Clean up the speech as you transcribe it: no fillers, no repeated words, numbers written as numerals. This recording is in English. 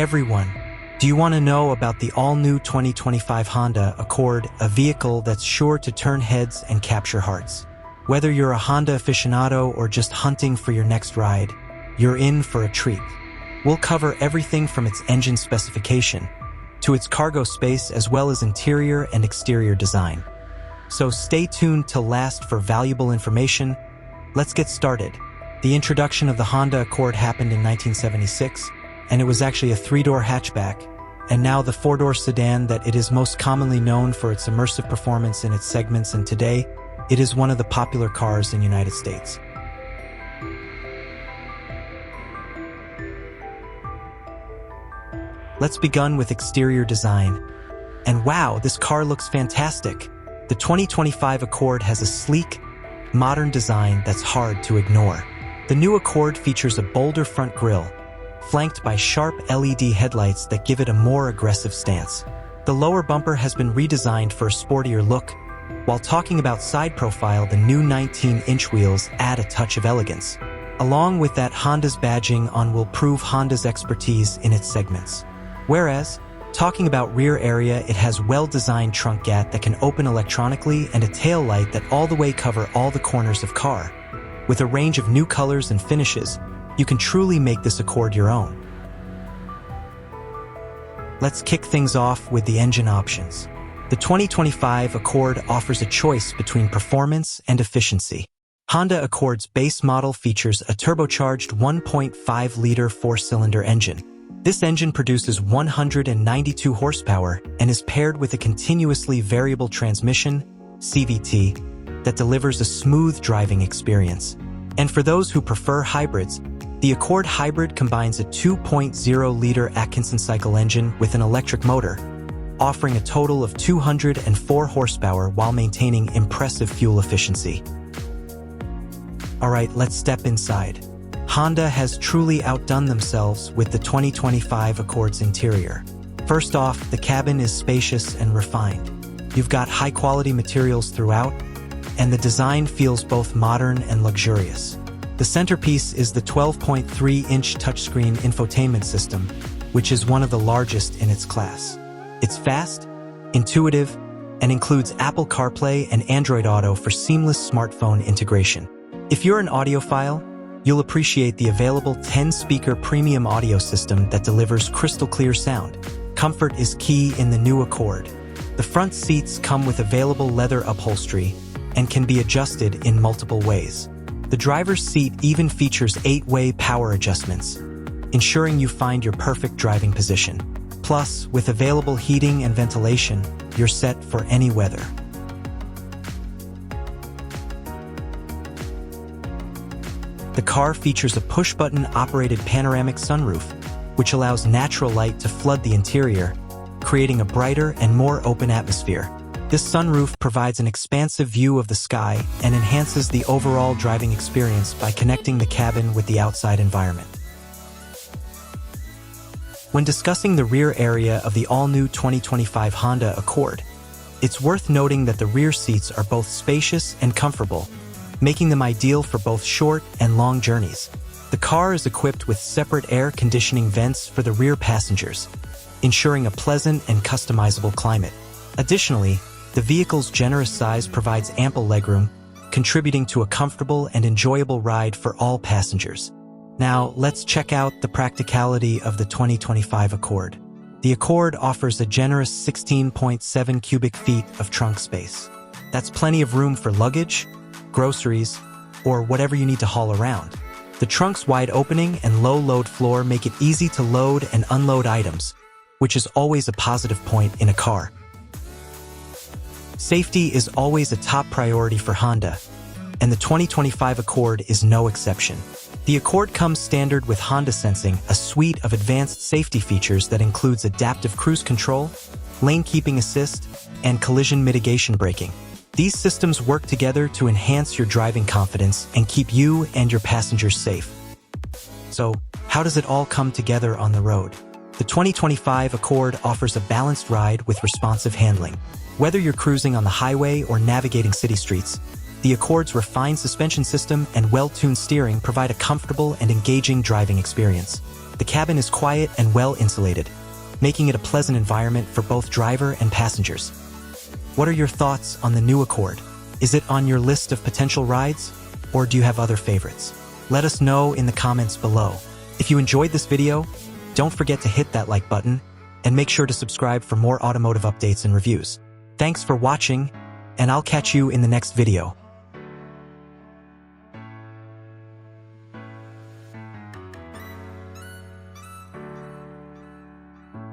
everyone! Do you want to know about the all-new 2025 Honda Accord, a vehicle that's sure to turn heads and capture hearts? Whether you're a Honda aficionado or just hunting for your next ride, you're in for a treat. We'll cover everything from its engine specification to its cargo space as well as interior and exterior design. So stay tuned till last for valuable information. Let's get started. The introduction of the Honda Accord happened in 1976, and it was actually a three-door hatchback, and now the four-door sedan that it is most commonly known for its immersive performance in its segments, and today, it is one of the popular cars in the United States. Let's begin with exterior design. And wow, this car looks fantastic! The 2025 Accord has a sleek, modern design that's hard to ignore. The new Accord features a bolder front grille, flanked by sharp LED headlights that give it a more aggressive stance. The lower bumper has been redesigned for a sportier look. While talking about side profile, the new 19-inch wheels add a touch of elegance. Along with that, Honda's badging on will prove Honda's expertise in its segments. Whereas, talking about rear area, it has well-designed trunk gate that can open electronically and a tail light that all the way cover all the corners of car. With a range of new colors and finishes, you can truly make this Accord your own. Let's kick things off with the engine options. The 2025 Accord offers a choice between performance and efficiency. Honda Accord's base model features a turbocharged 1.5-liter four-cylinder engine. This engine produces 192 horsepower and is paired with a continuously variable transmission, CVT, that delivers a smooth driving experience. And for those who prefer hybrids, the Accord Hybrid combines a 2.0-liter Atkinson cycle engine with an electric motor, offering a total of 204 horsepower while maintaining impressive fuel efficiency. Alright, let's step inside. Honda has truly outdone themselves with the 2025 Accord's interior. First off, the cabin is spacious and refined. You've got high-quality materials throughout, and the design feels both modern and luxurious. The centerpiece is the 12.3-inch touchscreen infotainment system, which is one of the largest in its class. It's fast, intuitive, and includes Apple CarPlay and Android Auto for seamless smartphone integration. If you're an audiophile, you'll appreciate the available 10-speaker premium audio system that delivers crystal-clear sound. Comfort is key in the new Accord. The front seats come with available leather upholstery and can be adjusted in multiple ways. The driver's seat even features 8-way power adjustments, ensuring you find your perfect driving position. Plus, with available heating and ventilation, you're set for any weather. The car features a push-button operated panoramic sunroof, which allows natural light to flood the interior, creating a brighter and more open atmosphere. This sunroof provides an expansive view of the sky and enhances the overall driving experience by connecting the cabin with the outside environment. When discussing the rear area of the all-new 2025 Honda Accord, it's worth noting that the rear seats are both spacious and comfortable, making them ideal for both short and long journeys. The car is equipped with separate air conditioning vents for the rear passengers, ensuring a pleasant and customizable climate. Additionally, the vehicle's generous size provides ample legroom, contributing to a comfortable and enjoyable ride for all passengers. Now, let's check out the practicality of the 2025 Accord. The Accord offers a generous 16.7 cubic feet of trunk space. That's plenty of room for luggage, groceries, or whatever you need to haul around. The trunk's wide opening and low load floor make it easy to load and unload items, which is always a positive point in a car. Safety is always a top priority for Honda, and the 2025 Accord is no exception. The Accord comes standard with Honda Sensing, a suite of advanced safety features that includes adaptive cruise control, lane keeping assist, and collision mitigation braking. These systems work together to enhance your driving confidence and keep you and your passengers safe. So, how does it all come together on the road? The 2025 Accord offers a balanced ride with responsive handling. Whether you're cruising on the highway or navigating city streets, the Accord's refined suspension system and well-tuned steering provide a comfortable and engaging driving experience. The cabin is quiet and well insulated, making it a pleasant environment for both driver and passengers. What are your thoughts on the new Accord? Is it on your list of potential rides, or do you have other favorites? Let us know in the comments below. If you enjoyed this video, don't forget to hit that like button and make sure to subscribe for more automotive updates and reviews. Thanks for watching, and I'll catch you in the next video.